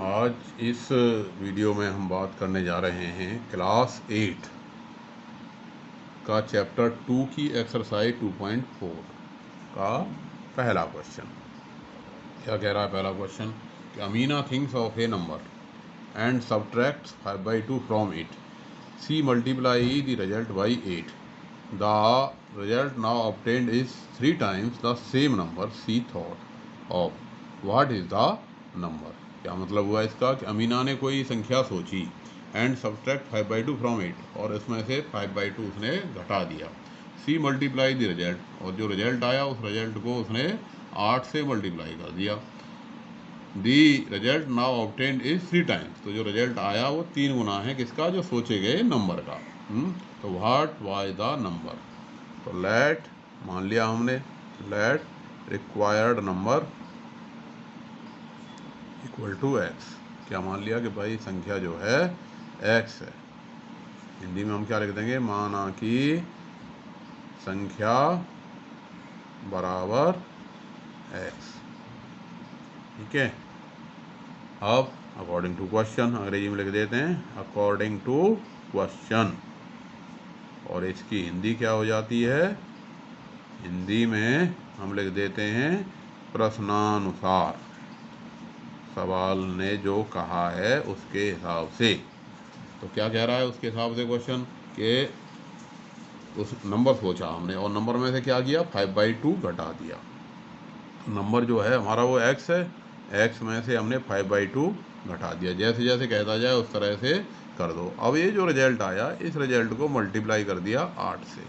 आज इस वीडियो में हम बात करने जा रहे हैं क्लास 8 का चैप्टर 2 की एक्सरसाइज 2.4 का पहला क्वेश्चन। क्या कह रहा है पहला क्वेश्चन कि Amina thinks of a number and subtracts 5/2 from it. She multiply the result by 8। The result now obtained is 3 times the same number she thought of. What is the number? क्या मतलब हुआ इसका कि अमीना ने कोई संख्या सोची एंड सब्ट्रैक्ट 5/2 फ्रॉम इट, और इसमें से 5/2 उसने घटा दिया। सी मल्टीप्लाई द रिजल्ट, और जो रिजल्ट आया उस रिजल्ट को उसने 8 से मल्टीप्लाई कर दिया। The result now obtained is 3 times, तो जो रिजल्ट आया वो 3 गुना है किसका? जो सोचे गए नंबर का। तो व्हाट वाज द नंबर? तो लेट, मान लिया हमने, let required number equal to X. क्या मान लिया कि भाई संख्या जो है एक्स है। हिंदी में हम क्या लिख देंगे? माना कि संख्या बराबर एक्स। ठीक है। अब अकॉर्डिंग टू क्वेश्चन अंग्रेजी में लिख देते हैं अकॉर्डिंग टू क्वेश्चन, और इसकी हिंदी क्या हो जाती है? हिंदी में हम लिख देते हैं प्रश्नानुसार, सवाल ने जो कहा है उसके हिसाब से। तो क्या कह रहा है उसके हिसाब से क्वेश्चन के उस नंबर सोचा हमने और नंबर में से क्या किया? 5/2 घटा दिया। तो नंबर जो है हमारा वो एक्स है, एक्स में से हमने 5/2 घटा दिया। जैसे जैसे कहता जाए उस तरह से कर दो। अब ये जो रिजल्ट आया इस रिजल्ट को मल्टीप्लाई कर दिया 8 से।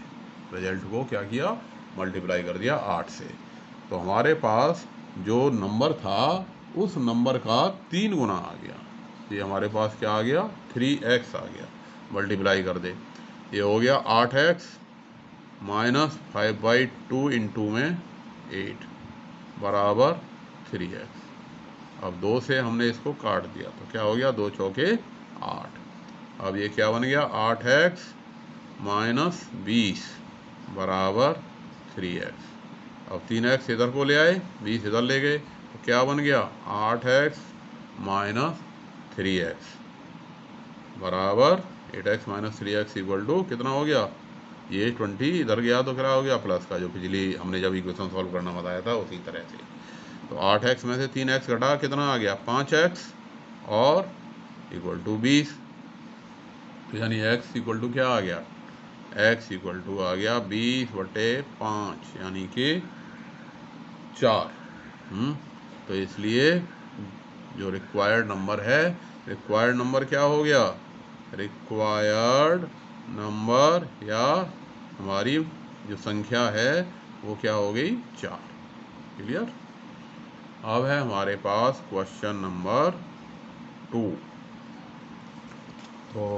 रिजल्ट को क्या किया? मल्टीप्लाई कर दिया 8 से। तो हमारे पास जो नंबर था उस नंबर का 3 गुना आ गया। ये हमारे पास क्या आ गया? 3x आ गया। मल्टीप्लाई कर दे, ये हो गया 8x माइनस 5/2 इंटू में 8 बराबर 3x। अब 2 से हमने इसको काट दिया तो क्या हो गया? 2 चौके 8। अब ये क्या बन गया? 8x माइनस 20 बराबर 3x। अब 3x इधर को ले आए, 20 इधर ले गए, तो क्या बन गया? 8x माइनस 3x बराबर 8x minus 3x equal to कितना हो गया? ये 20 इधर गया तो क्या हो गया? प्लस का, जो पिछली हमने जब इक्वेशन सॉल्व करना बताया था उसी तरह से। तो 8x में से 3x घटा कितना आ गया? 5x और इक्वल टू 20। तो यानी x इक्वल टू क्या आ गया? x इक्वल टू आ गया 20/5 यानी कि 4। तो इसलिए जो रिक्वायर्ड नंबर है, रिक्वायर्ड नंबर क्या हो गया? रिक्वायर्ड नंबर या हमारी जो संख्या है वो क्या हो गई? 4। क्लियर? अब है हमारे पास क्वेश्चन नंबर 2। तो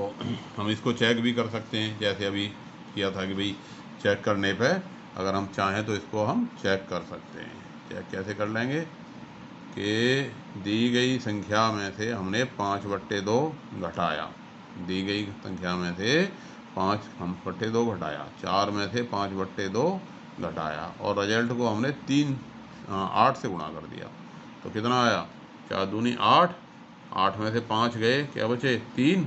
हम इसको चेक भी कर सकते हैं, जैसे अभी किया था कि भाई चेक करने पे अगर हम चाहें तो इसको हम चेक कर सकते हैं। चेक कैसे कर लेंगे कि दी गई संख्या में से हमने 5/2 घटाया, दी गई संख्या में से 5/2 घटाया, 4 में से 5/2 घटाया, और रिजल्ट को हमने 8 से गुणा कर दिया। तो कितना आया? 4 दूनी 8, 8 में से 5 गए, क्या बचे? 3,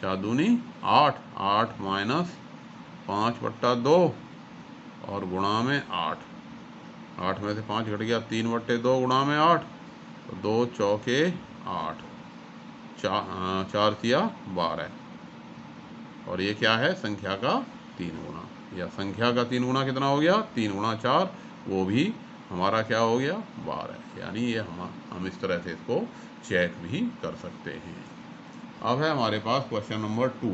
4 दूनी 8, 8 माइनस 5/2 और गुणा में 8, 8 में से 5 घट गया, 3/2 गुणा में 8, तो 2 चौके 8, 4 तिया 12, और ये क्या है? संख्या का 3 गुना, या संख्या का 3 गुना कितना हो गया? 3 गुणा 4, वो भी हमारा क्या हो गया? 12। यानी ये हम इस तरह से इसको चेक भी कर सकते हैं। अब है हमारे पास question number 2।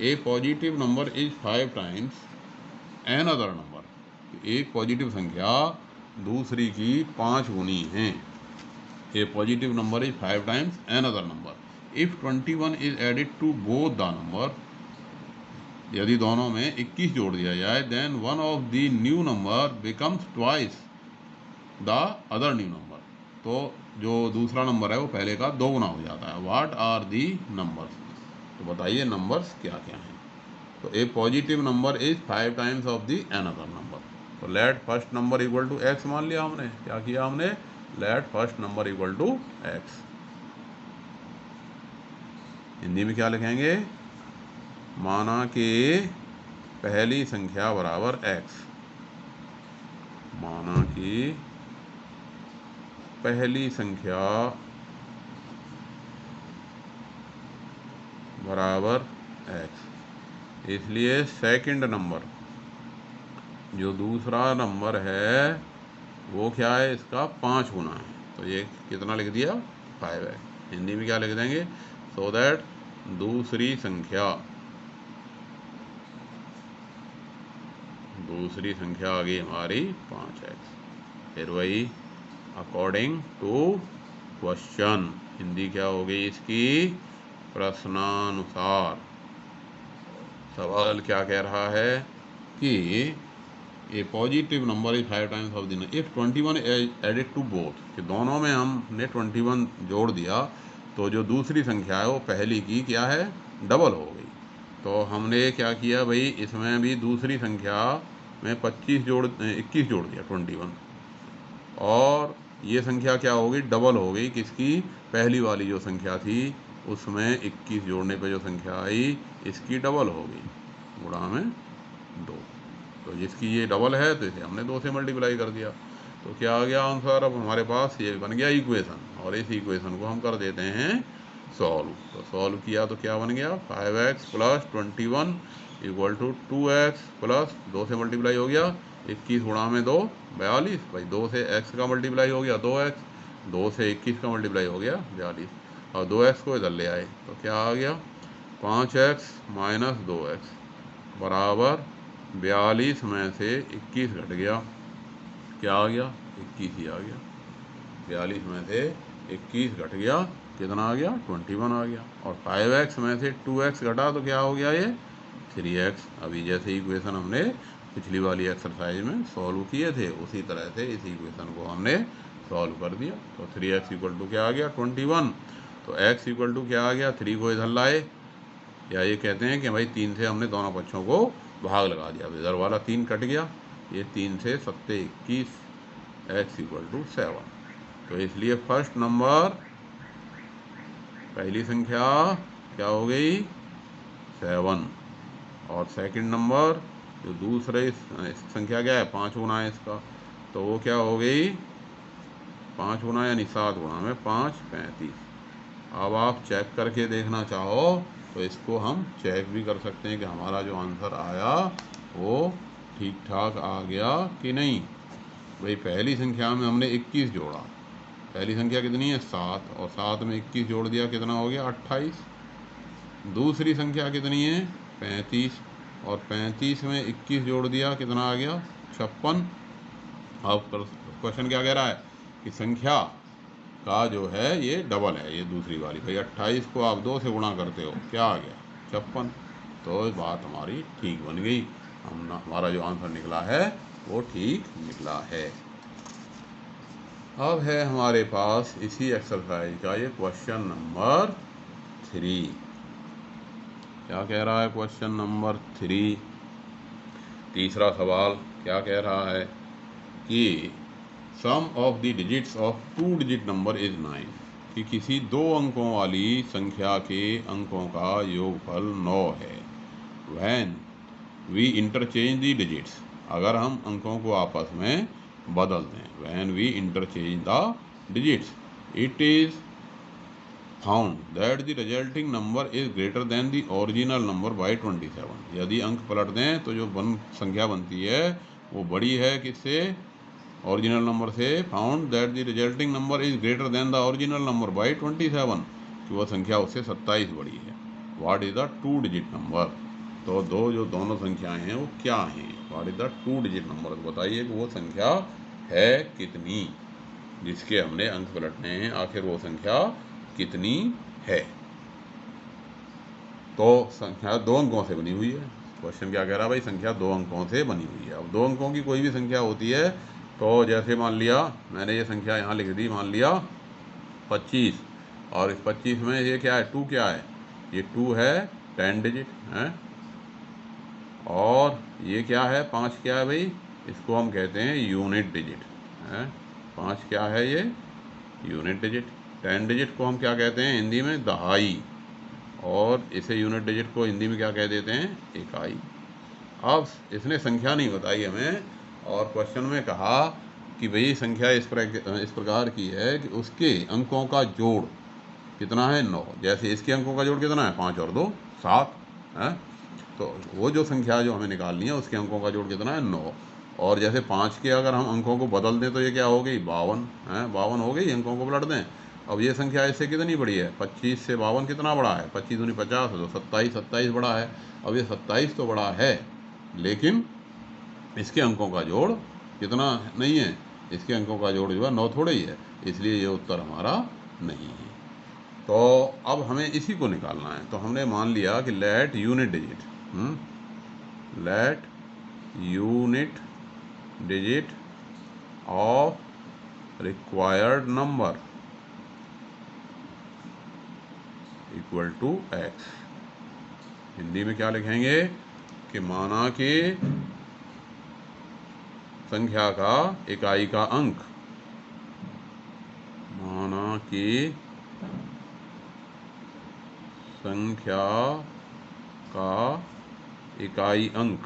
A positive number is 5 times an other number. एक पॉजिटिव संख्या दूसरी की 5 गुनी है। A positive number is 5 times an other number if 21 is added to both the number. यदि दोनों में 21 जोड़ दिया जाए, then one of the new number becomes twice the other new number. तो जो दूसरा नंबर है वो पहले का 2 गुना हो जाता है। What are the numbers? तो बताइए नंबर्स क्या क्या हैं। तो a positive number is 5 times of the another number. तो let first number equal to x मान लिया हमने। क्या किया हमने? Let first number equal to x. Hindi में क्या लिखेंगे, माना कि पहली संख्या बराबर x, माना कि पहली संख्या बराबर x, इसलिए सेकंड नंबर जो दूसरा नंबर है वो क्या है, इसका 5 गुना है। तो ये कितना लिख दिया, 5x। हिंदी में क्या लिख देंगे, सो दैट दूसरी संख्या आ गई हमारी 5x। फिर वही अकॉर्डिंग टू क्वेश्चन, हिंदी क्या हो गई इसकी, प्रश्नानुसार। सवाल क्या कह रहा है कि a positive number is 5 times of the if 21 added to both, कि दोनों में हमने 21 जोड़ दिया तो जो दूसरी संख्या है वो पहली की क्या है, डबल हो गई। तो हमने क्या किया भाई, इसमें भी दूसरी संख्या में 21 जोड़ दिया 21, और ये संख्या क्या हो गई, डबल हो गई किसकी, पहली वाली जो संख्या थी उसमें 21 जोड़ने पे जो संख्या आई इसकी डबल हो गई, गुणा में 2। तो जिसकी ये डबल है तो इसे हमने 2 से मल्टीप्लाई कर दिया। तो क्या आ गया आंसर, अब हमारे पास ये बन गया इक्वेशन, और इस इक्वेशन को हम कर देते हैं सॉल्व। तो सॉल्व किया तो क्या बन गया, 5x plus 21 equal to 2x plus 2 से मल्टीप्लाई हो गया 21 गुणा में 2, 42 भाई, 2 से x का मल्टीप्लाई हो गया 2x, 2 से 21 का मल्टीप्लाई हो गया 42, और 2x को इधर ले आए तो क्या आ गया, 5x माइनस 2x बराबर 42 में से 21 घट गया, क्या आ गया, 21 ही आ गया। 42 में से 21 घट गया, कितना आ गया, 21 आ गया। और 5x में से 2x घटा तो क्या हो गया, ये 3x। अभी जैसे इक्वेशन हमने पिछली वाली एक्सरसाइज में सॉल्व किए थे उसी तरह से इस इक्वेशन को हमने सॉल्व कर दिया। तो 3x इक्वल टू क्या आ गया, 21। तो x इक्वल टू क्या आ गया, 3 को इधर लाए, या ये कहते हैं कि भाई 3 से हमने दोनों पक्षों को भाग लगा दिया, इधर वाला 3 कट गया, ये 3 से 7 21, x इक्वल टू 7। तो इसलिए फर्स्ट नंबर पहली संख्या क्या हो गई, 7, और सेकंड नंबर जो दूसरे संख्या क्या है, 5 गुना है इसका, तो वो क्या हो गई, 5 गुना यानी 7 गुणा में 5 35। अब आप चेक करके देखना चाहो तो इसको हम चेक भी कर सकते हैं कि हमारा जो आंसर आया वो ठीक ठाक आ गया कि नहीं। भाई पहली संख्या में हमने 21 जोड़ा, पहली संख्या कितनी है 7, और 7 में 21 जोड़ दिया कितना हो गया 28। दूसरी संख्या कितनी है 35, और 35 में 21 जोड़ दिया कितना आ गया 56। अब क्वेश्चन क्या कह रहा है कि संख्या का जो है ये डबल है, ये दूसरी वाली, भाई 28 को आप 2 से गुणा करते हो क्या आ गया 56। तो बात हमारी ठीक बन गई, हमारा जो आंसर निकला है वो ठीक निकला है। अब है हमारे पास इसी एक्सरसाइज का ये क्वेश्चन नंबर 3। क्या कह रहा है क्वेश्चन नंबर 3, तीसरा सवाल क्या कह रहा है कि sum of the digits of 2 digit number is 9, कि किसी 2 अंकों वाली संख्या के अंकों का योगफल 9 है। When we interchange the digits, अगर हम अंकों को आपस में बदल दें, when we interchange the digits it is found that the resulting number is greater than the original number by 27। यदि अंक पलट दें तो जो संख्या बनती है वो बड़ी है किससे, ओरिजिनल नंबर से। Found that the resulting number is greater than the original number by 27, कि वह संख्या उससे 27 बड़ी है। What is the 2 digit number, तो जो दोनों संख्याएं हैं वो क्या हैं, what is the 2 digit number, बताइए कि वो संख्या है कितनी, जिसके हमने अंक पलटने हैं, आखिर वो संख्या कितनी है। तो संख्या 2 अंकों से बनी हुई है। क्वेश्चन क्या कह रहा है भाई, संख्या 2 अंकों से बनी हुई है। अब 2 अंकों की कोई भी संख्या होती है, तो जैसे मान लिया मैंने ये संख्या यहाँ लिख दी, मान लिया 25, और इस 25 में ये क्या है 2, क्या है ये 2 है 10 डिजिट है, और ये क्या है 5, क्या है भाई, इसको हम कहते हैं यूनिट डिजिट है। 5 क्या है, ये यूनिट डिजिट। 10 डिजिट को हम क्या कहते हैं हिंदी में, दहाई और इसे यूनिट डिजिट को हिंदी में क्या कह देते हैं, इकाई। अब इसने संख्या नहीं बताई हमें, और क्वेश्चन में कहा कि भाई संख्या इस प्रकार की है कि उसके अंकों का जोड़ कितना है, 9। जैसे इसके अंकों का जोड़ कितना है, 5 और 2 7 है। तो वो जो संख्या जो हमें निकालनी है उसके अंकों का जोड़ कितना है, 9। और जैसे 5 के अगर हम अंकों को बदल दें तो ये क्या हो गई, 52 है। 52 हो गई, अंकों को पलट दें। अब ये संख्या इससे कितनी बड़ी है, 25 से 52 कितना बड़ा है, 25 दूनी 50 है, तो 27 बड़ा है। अब ये 27 तो बड़ा है, लेकिन इसके अंकों का जोड़ कितना नहीं है, इसके अंकों का जोड़ जो है 9 थोड़ा ही है, इसलिए ये उत्तर हमारा नहीं है। तो अब हमें इसी को निकालना है। तो हमने मान लिया कि let unit digit of required number equal to x. Hindi में क्या लिखेंगे कि माना कि संख्या का इकाई का अंक, माना कि संख्या का इकाई अंक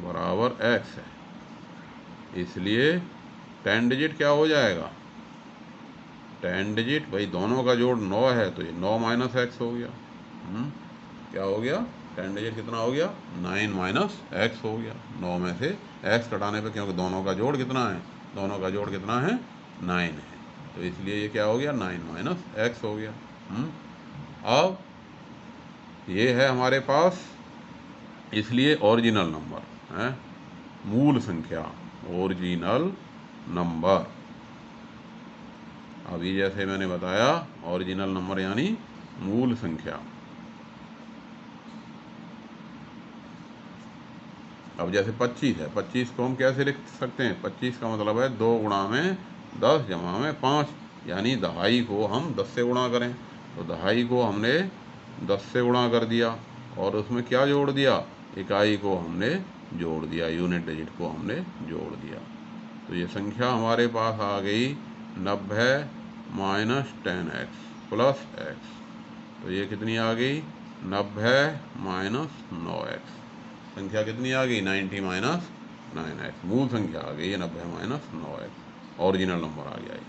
बराबर x है, इसलिए 10 डिजिट क्या हो जाएगा, 10 डिजिट भाई दोनों का जोड़ 9 है, तो ये 9 माइनस एक्स हो गया। क्या हो गया, 10 डिजिट कितना हो गया, 9 माइनस एक्स हो गया। 9 में से x घटाने पे, क्योंकि दोनों का जोड़ कितना है, दोनों का जोड़ कितना है, 9 है, तो इसलिए ये क्या हो गया, 9 माइनस एक्स हो गया। अब ये है हमारे पास, इसलिए ओरिजिनल नंबर है, मूल संख्या, ओरिजिनल नंबर। अभी जैसे मैंने बताया, ओरिजिनल नंबर यानी मूल संख्या। अब जैसे 25 है, 25 को हम कैसे लिख सकते हैं, 25 का मतलब है 2 गुणा में 10 जमा में 5, यानी दहाई को हम 10 से गुणा करें। तो दहाई को हमने 10 से गुणा कर दिया, और उसमें क्या जोड़ दिया, इकाई को हमने जोड़ दिया, यूनिट डिजिट को हमने जोड़ दिया। तो ये संख्या हमारे पास आ गई 90 माइनस 10x प्लस x। तो ये कितनी आ गई, 90 माइनस 9x। संख्या कितनी आ गई, 90 माइनस 9x। मूल संख्या आ गई है 90 माइनस 9x, ओरिजिनल नंबर आ गया है।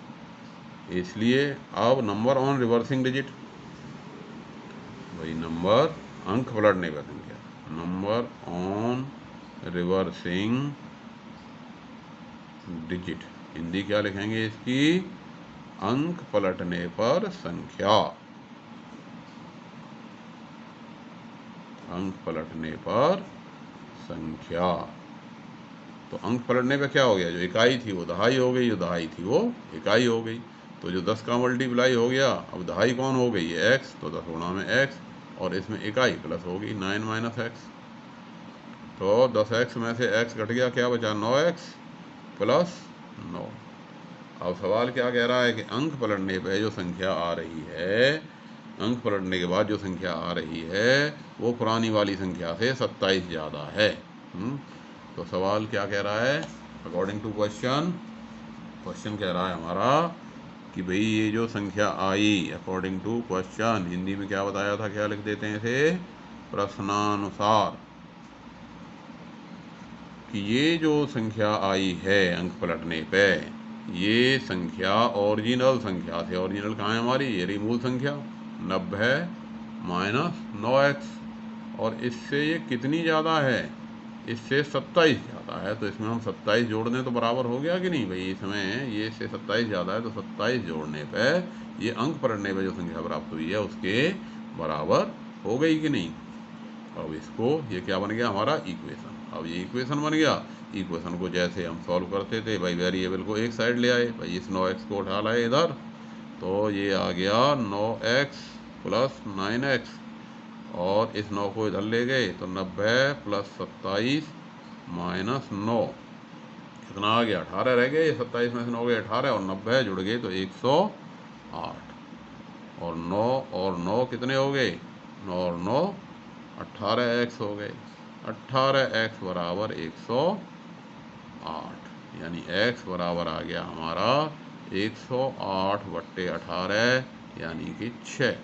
इसलिए अब नंबर ऑन रिवर्सिंग डिजिट, वही नंबर अंक पलटने पर संख्या, number on reversing digit, Hindi क्या लिखेंगे इसकी, अंक पलटने पर संख्या, अंक पलटने पर संख्या। तो अंक पलटने पे क्या हो गया, जो इकाई थी वो दहाई हो गई, जो दहाई थी वो इकाई हो गई। तो जो 10 का मल्टीप्लाई हो गया, अब दहाई कौन हो गई है, x, तो 10 गुणा में x, और इसमें इकाई प्लस होगी 9 माइनस एक्स। तो 10x में से x घट गया, क्या बचा, 9x प्लस 9। अब सवाल क्या कह रहा है कि अंक पलटने पे जो संख्या आ रही है, अंक पलटने के बाद जो संख्या आ रही है वो पुरानी वाली संख्या से 27 ज़्यादा है। तो सवाल क्या कह रहा है, अकॉर्डिंग टू क्वेश्चन, क्वेश्चन कह रहा है हमारा कि भाई ये जो संख्या आई अकॉर्डिंग टू क्वेश्चन, हिंदी में क्या बताया था, क्या लिख देते हैं इसे, प्रश्नानुसार, कि ये जो संख्या आई है अंक पलटने पे, ये संख्या ओरिजिनल संख्या से, ओरिजिनल कहाँ है हमारी, ये रही मूल संख्या 90 माइनस 9x, और इससे ये कितनी ज़्यादा है, इससे 27 ज़्यादा है। तो इसमें हम 27 जोड़ दें तो बराबर हो गया कि नहीं भाई, इसमें ये इससे 27 ज़्यादा है, तो 27 जोड़ने पे ये अंक पलटने पे जो संख्या प्राप्त हुई है उसके बराबर हो गई कि नहीं। अब इसको, ये क्या बन गया हमारा, इक्वेशन। अब ये इक्वेशन बन गया। इक्वेशन को जैसे हम सॉल्व करते थे भाई, वेरिएबल को एक साइड ले आए भाई, इस 9x को उठा लाए इधर, तो ये आ गया 9x प्लस 9x, और इस 9 को इधर ले गए तो 90 प्लस 27 माइनस 9, कितना आ गया, 18 रह गए, 27 में से 9 गए 18, और 90 जुड़ गए तो 108, और 9 और 9 कितने हो गए, 9 और 9 18x हो गए, 18x बराबर 108, यानी x बराबर आ गया हमारा 108/18, यानी कि 6,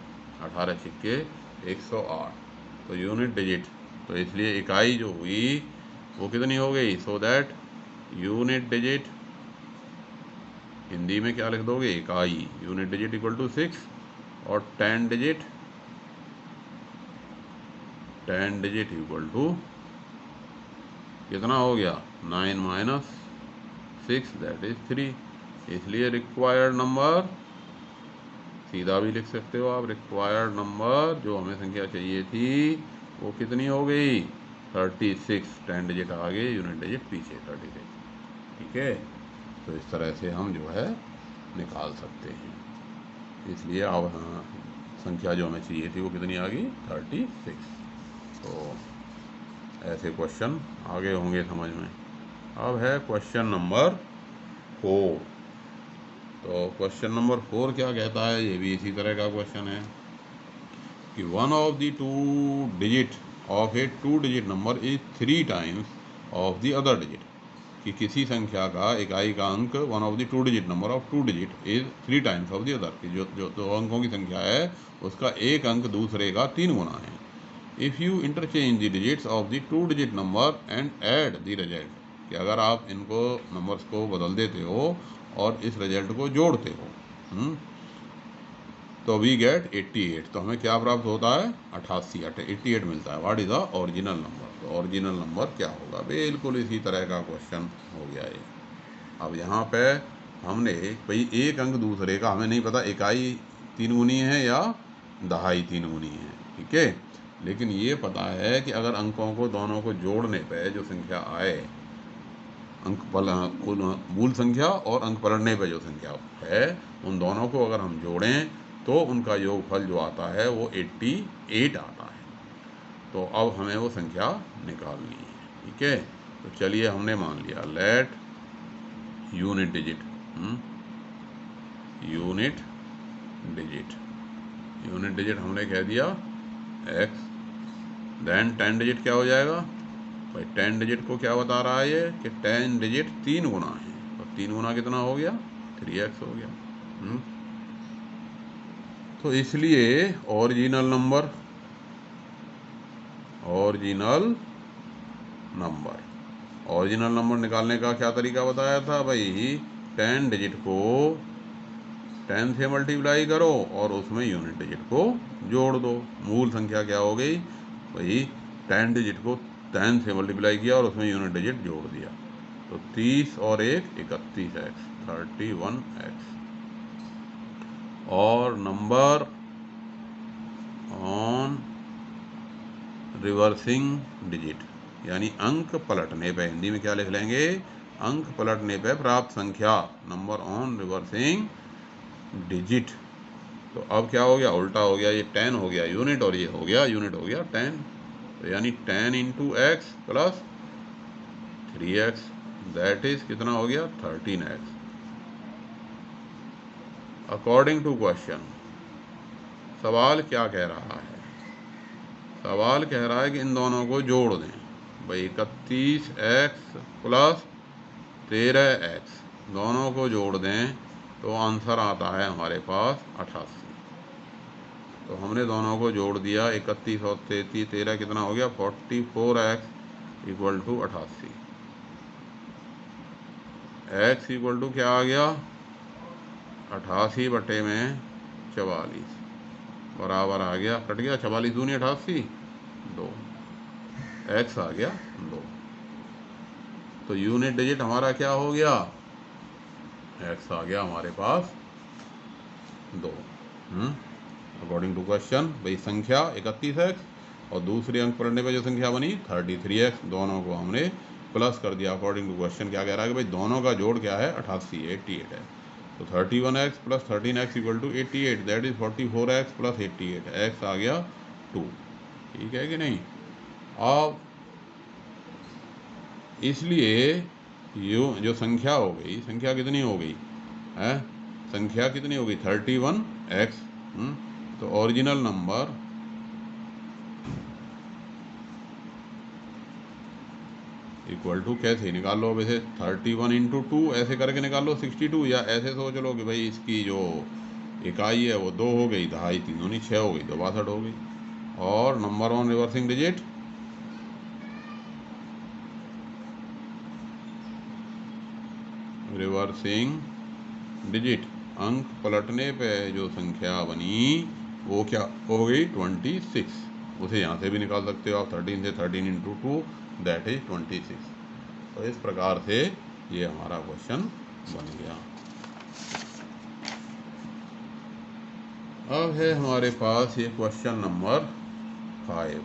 18 छिक्के 108। तो यूनिट डिजिट, तो इसलिए इकाई जो हुई वो कितनी हो गई? So that unit digit, Hindi में क्या लिख दोगे? इकाई। यूनिट डिजिट इक्वल टू 6 और 10 डिजिट इक्वल टू कितना हो गया? 9 माइनस 6 दैट इज 3। इसलिए रिक्वायर्ड नंबर, सीधा भी लिख सकते हो आप, रिक्वायर्ड नंबर जो हमें संख्या चाहिए थी वो कितनी हो गई? 36। 10 डिजिट आगे, यूनिट डिजिट पीछे, 36। ठीक है, तो इस तरह से हम जो है निकाल सकते हैं। इसलिए अब हाँ, संख्या जो हमें चाहिए थी वो कितनी आ गई? 36। तो ऐसे क्वेश्चन आगे होंगे समझ में। अब है क्वेश्चन नंबर 4। तो क्वेश्चन नंबर 4 क्या कहता है? ये भी इसी तरह का क्वेश्चन है कि one of the two digit of A 2 digit number is 3 times of the other digit. कि किसी संख्या का, इकाई का अंक, one of the 2 digit number of 2 digit is 3 times of the other. कि जो जो दो अंकों की संख्या है उसका एक अंक दूसरे का 3 गुना है। If you interchange the digits of the 2 digit number and add the result. कि अगर आप इनको नंबर्स को बदल देते हो और इस रिजल्ट को जोड़ते हो, तो वी गेट 88। तो हमें क्या प्राप्त होता है? 88, 88 मिलता है। What is the original number? तो ओरिजिनल नंबर क्या होगा? बिल्कुल इसी तरह का क्वेश्चन हो गया ये। अब यहाँ पे हमने भाई एक अंक दूसरे का हमें नहीं पता इकाई 3 गुनी है या दहाई 3 गुनी है, ठीक है, लेकिन ये पता है कि अगर अंकों को दोनों को जोड़ने पे जो संख्या आए, मूल संख्या और अंक पलटने पे जो संख्या है, उन दोनों को अगर हम जोड़ें तो उनका योगफल जो आता है वो 88 आता है। तो अब हमें वो संख्या निकालनी है, ठीक है। तो चलिए, हमने मान लिया let unit digit, unit digit हमने कह दिया x, देन 10 डिजिट क्या हो जाएगा भाई? 10 डिजिट को क्या बता रहा है ये कि 10 डिजिट 3 गुना है, और 3 गुना कितना हो गया? 3x हो गया। तो इसलिए ओरिजिनल नंबर निकालने का क्या तरीका बताया था भाई? 10 डिजिट को 10 से मल्टीप्लाई करो और उसमें यूनिट डिजिट को जोड़ दो। मूल संख्या क्या हो गई भाई? 10 डिजिट को 10 से मल्टीप्लाई किया और उसमें यूनिट डिजिट जोड़ दिया, तो 30 और 1 31x, 31x। और नंबर ऑन रिवर्सिंग डिजिट, यानी अंक पलटने पे, हिंदी में क्या लिख लेंगे? अंक पलटने पे प्राप्त संख्या, नंबर ऑन रिवर्सिंग डिजिट। तो अब क्या हो गया? उल्टा हो गया, ये 10 हो गया यूनिट और ये हो गया यूनिट हो गया 10। तो यानी 10 into x plus 3x, that is कितना हो गया? 13x। अकॉर्डिंग टू क्वेश्चन, सवाल क्या कह रहा है? सवाल कह रहा है कि इन दोनों को जोड़ दें भाई। 31x प्लस 13x दोनों को जोड़ दें तो आंसर आता है हमारे पास 88। तो हमने दोनों को जोड़ दिया, 31 और 33, 13 कितना हो गया? 44x equal to 88। x equal to क्या आ गया? 88 बटे में 44 बराबर आ गया, कट गया 44 दूनी 88, 2, x आ गया 2। तो यूनिट डिजिट हमारा क्या हो गया? x आ गया हमारे पास 2। अकॉर्डिंग टू क्वेश्चन भाई, संख्या 31x और दूसरे अंक पढ़ने पे जो संख्या बनी 33x, दोनों को हमने प्लस कर दिया। अकॉर्डिंग टू क्वेश्चन क्या कह रहा है कि भाई दोनों का जोड़ क्या है? 88 है। तो 31x plus 13x equal to 88, that is 44x plus 88, x आ गया 2। ठीक है कि नहीं? अब इसलिए यो जो संख्या हो गई, संख्या कितनी हो गई है? संख्या कितनी हो गई? 31x। तो ओरिजिनल नंबर इक्वल टू कैसे निकाल लो? वैसे 31 इंटू 2 ऐसे करके निकाल लो 62, या ऐसे सोच लो कि भाई इसकी जो इकाई है वो 2 हो गई, दहाई 3 दूनी 6 हो गई, 2 62 हो गई। और number on reversing digit, reversing digit अंक पलटने पे जो संख्या बनी वो क्या हो गई 26। उसे यहाँ से भी निकाल सकते हो आप, 13 से 13 इंटू 2 दैट इज 26। तो इस प्रकार से ये हमारा क्वेश्चन बन गया। अब है हमारे पास ये क्वेश्चन नंबर 5।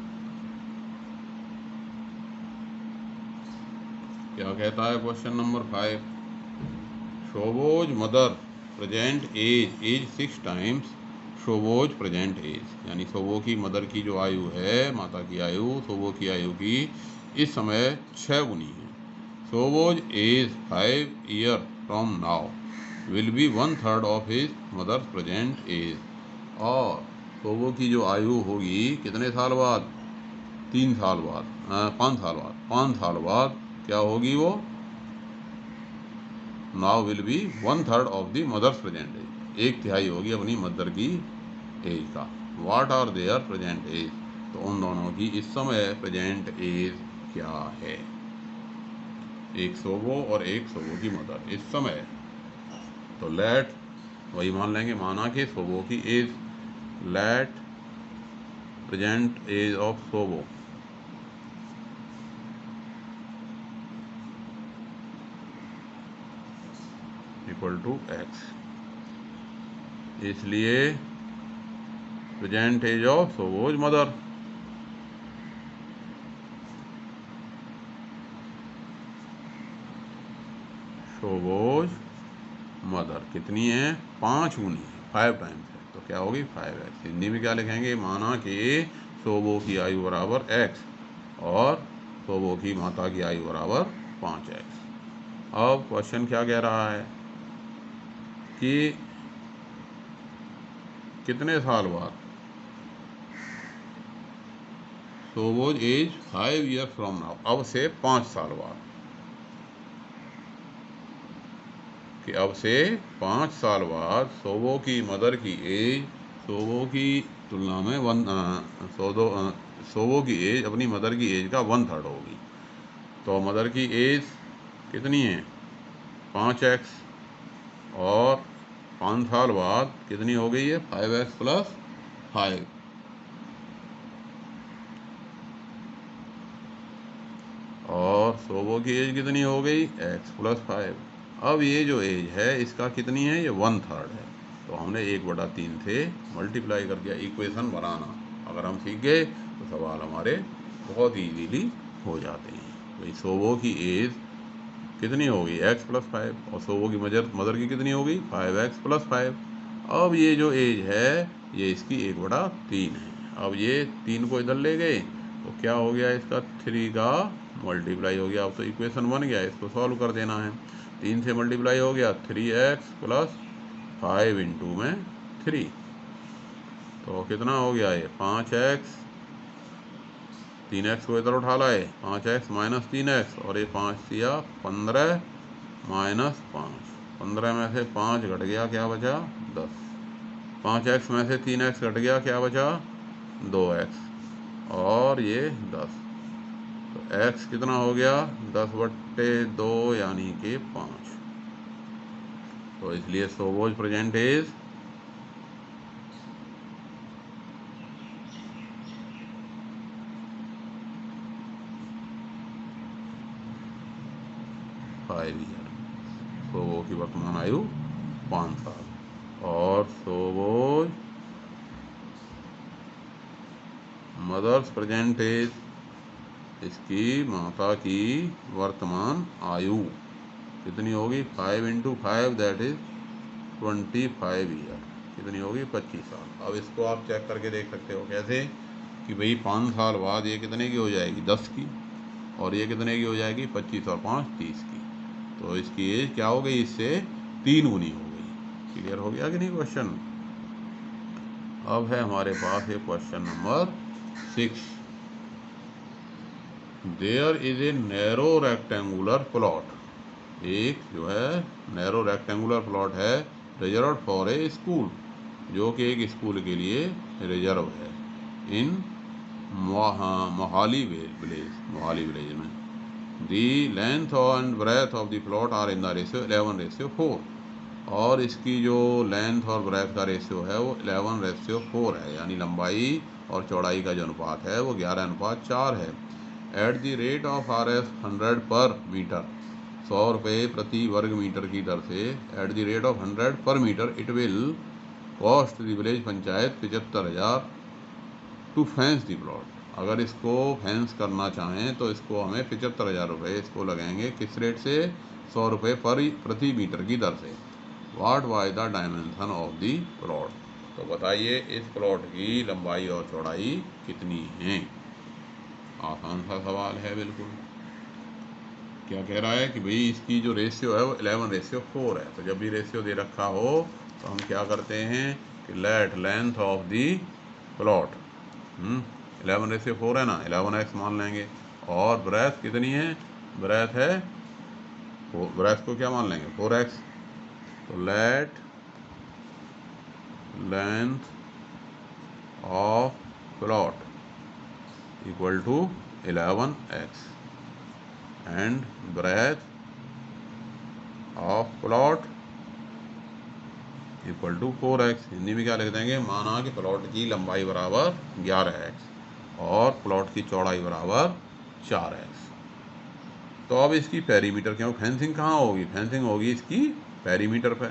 क्या कहता है question number 5? Shobo's mother present age 6 times Shobo's present age, यानी शोबो की मदर की जो आयु है, माता की आयु, शोबो की आयु की इस समय 6 गुनी है। Shobo's age 5 year from now will be 1/3 of his mother's present age. और शोबो की जो आयु होगी कितने साल बाद? 3 साल बाद, 5 साल बाद, 5 साल बाद क्या होगी वो? Now will be 1/3 of the mother's present age, 1/3 होगी अपनी मदर की एज का। What are their present age, तो उन दोनों की इस समय प्रेजेंट एज क्या है? एक शोबो और एक शोबो की मदर इस समय। तो लेट वही मान लेंगे, माना कि शोबो की age, let present age of Shobo equal to x. इसलिए present age of Shobo's mother, Shobo's mother कितनी है? 5 गुनी है, 5 टाइम्स है, तो क्या होगी 5x। हिंदी में क्या लिखेंगे? माना कि शोबो की आयु बराबर x और शोबो की माता की आयु बराबर 5x। अब क्वेश्चन क्या कह रहा है कि कितने साल बाद? शोबोज एज 5 ईयर फ्रॉम नाउ, अब से 5 साल बाद, कि अब से 5 साल बाद शोबो की मदर की एज शोबो की तुलना में शोबो की एज अपनी मदर की एज का 1/3 होगी। तो मदर की एज कितनी है? 5x, और 5 साल बाद कितनी हो गई है? 5x plus 5। और शोबो की एज कितनी हो गई? x plus 5। अब ये जो एज है इसका कितनी है? ये 1/3 है। तो हमने 1/3 से मल्टीप्लाई कर दिया। इक्वेशन बनाना अगर हम सीख गए तो सवाल हमारे बहुत ईजीली हो जाते हैं। भाई शोबो की एज कितनी होगी? x प्लस 5, और शोबो की मदर की कितनी होगी? 5x plus 5। अब ये जो एज है ये इसकी 1/3 है। अब ये 3 को इधर ले गए तो क्या हो गया? इसका 3 का मल्टीप्लाई हो गया। अब तो इक्वेशन बन गया, इसको सॉल्व कर देना है। 3 से मल्टीप्लाई हो गया, 3x प्लस 5 इंटू में 3, तो कितना हो गया? ये 5x, 3x को इधर उठा लाए, 5x माइनस 3x, और ये 5 दिया 15 माइनस 5, 15 में से 5 घट गया, क्या बचा? 10। 5x में से 3x घट गया, क्या बचा? 2x, और ये 10। तो x कितना हो गया? 10/2 यानी कि 5। तो इसलिए शोबोज प्रेजेंट एज 5 ईयर। शोबो की वर्तमान आयु 5 साल। और शोबोज मदर्स प्रेजेंट एज, इसकी माता की वर्तमान आयु कितनी होगी? 5 इंटू 5 दैट इज 25 ईयर। कितनी होगी? 25 साल। अब इसको आप चेक करके देख सकते हो कैसे कि भाई 5 साल बाद ये कितने की हो जाएगी? 10 की, और ये कितने की हो जाएगी? 25 और 5 30 की। तो इसकी एज क्या हो गई? इससे 3 गुनी हो गई। क्लियर हो गया कि नहीं क्वेश्चन? अब है हमारे पास ये question number 6। There is a narrow rectangular plot, एक जो है नैरो रेक्टेंगुलर प्लॉट है रिजर्व फॉर ए स्कूल। जो कि एक स्कूल के लिए रिजर्व है इन मोहाली विलेज में। The length and breadth of the plot are in the ratio 11:4, और इसकी जो लेंथ और ब्रेथ का रेशियो है वो 11:4 है, यानी लंबाई और चौड़ाई का जो अनुपात है वो 11:4 है। At the rate of RS 100 per metre, 100 रुपये प्रति वर्ग मीटर की दर से, at the rate of 100 per metre it will cost the village panchayat 75,000 to fence the plot. अगर इसको फेंस करना चाहें तो इसको हमें 75,000 रुपये इसको लगेंगे। किस रेट से? 100 रुपये प्रति मीटर की दर से। What was the dimension of the plot, तो बताइए इस प्लॉट की लंबाई और चौड़ाई कितनी है। आसान सा सवाल है बिल्कुल। क्या कह रहा है कि भाई इसकी जो रेशियो है वो 11:4 है। तो जब भी रेशियो दे रखा हो तो हम क्या करते हैं कि late length of the plot 11:4 है ना, 11x मान लेंगे। और ब्रेथ कितनी है? ब्रेथ है, ब्रेथ को क्या मान लेंगे? 4x। तो let length of plot equal to 11x and breadth of plot equal to 4x। Hindi में क्या लिख देंगे? माना कि प्लॉट की लंबाई बराबर 11x और प्लॉट की चौड़ाई बराबर 4x। तो अब इसकी पेरीमीटर, क्यों फेंसिंग कहाँ होगी? फेंसिंग होगी इसकी पेरीमीटर पे,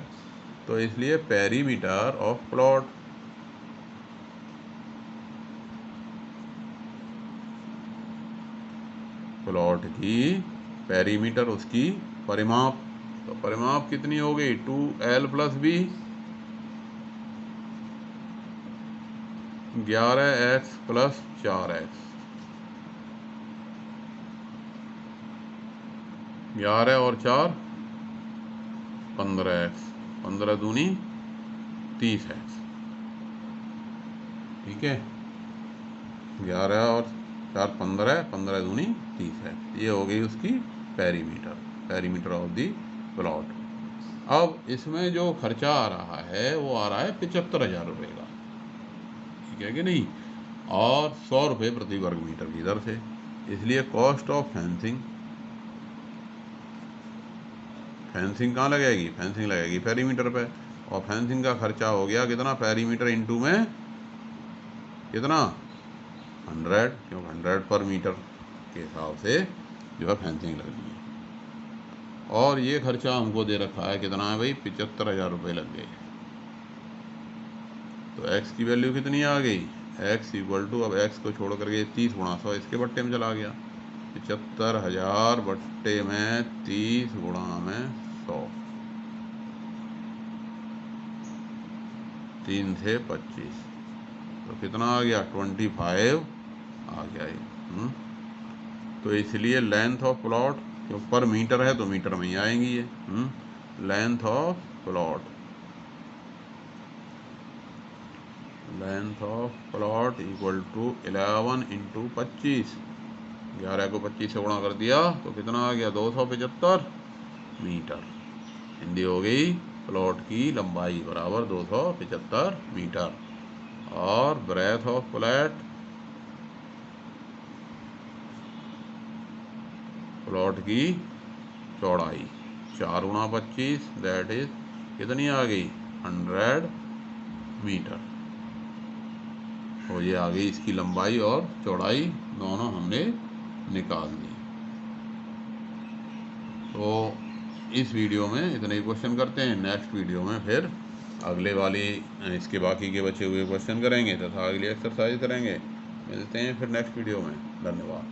तो इसलिए पेरीमीटर ऑफ प्लॉट, प्लॉट की पेरीमीटर उसकी परिमाप, तो परिमाप कितनी हो गई? 2l + b, 11x + 4x, 11 और 4 15x, 15 दूनी 30x। ठीक है, 11 और 4 15, 15 दूनी 30x। ये हो गई उसकी perimeter, perimeter of the plot. अब इसमें जो खर्चा आ रहा है वो आ रहा है 75,000 रुपये का, ठीक है कि नहीं, और 100 रुपये प्रति वर्ग मीटर की दर से। इसलिए कॉस्ट ऑफ फेंसिंग, फेंसिंग कहाँ लगेगी? फेंसिंग लगेगी पेरीमीटर पे, और फेंसिंग का खर्चा हो गया कितना? पेरीमीटर इंटू में कितना? 100, क्योंकि 100 पर मीटर के हिसाब से जो है फेंसिंग लगनी है। और ये खर्चा हमको दे रखा है कितना है भाई? 75,000 रुपये लग गए। तो x की वैल्यू कितनी आ गई? x इक्वल टू, अब x को छोड़ करके 30 × 100 इसके बट्टे में चला गया, 75,000 बट्टे में 30 × 100, 3 से 25, तो कितना आ गया? 25 आ गया ये। तो इसलिए लेंथ ऑफ प्लॉट, जो पर मीटर है तो मीटर में ही आएंगी ये। Length of plot, length of plot equal to 11 × 25, 11 को 25 से गुणा कर दिया तो कितना आ गया? 275 मीटर। हिंदी हो गई प्लॉट की लंबाई बराबर 275 मीटर। और ब्रेथ ऑफ प्लॉट की चौड़ाई 4 × 25, दैट इज कितनी आ गई? 100 मीटर। और ये आ गई इसकी लंबाई और चौड़ाई, दोनों हमने निकाल दी। तो इस वीडियो में इतने ही क्वेश्चन करते हैं। नेक्स्ट वीडियो में फिर अगले वाली इसके बाकी के बचे हुए क्वेश्चन करेंगे तथा अगली एक्सरसाइज करेंगे। मिलते हैं फिर नेक्स्ट वीडियो में। धन्यवाद।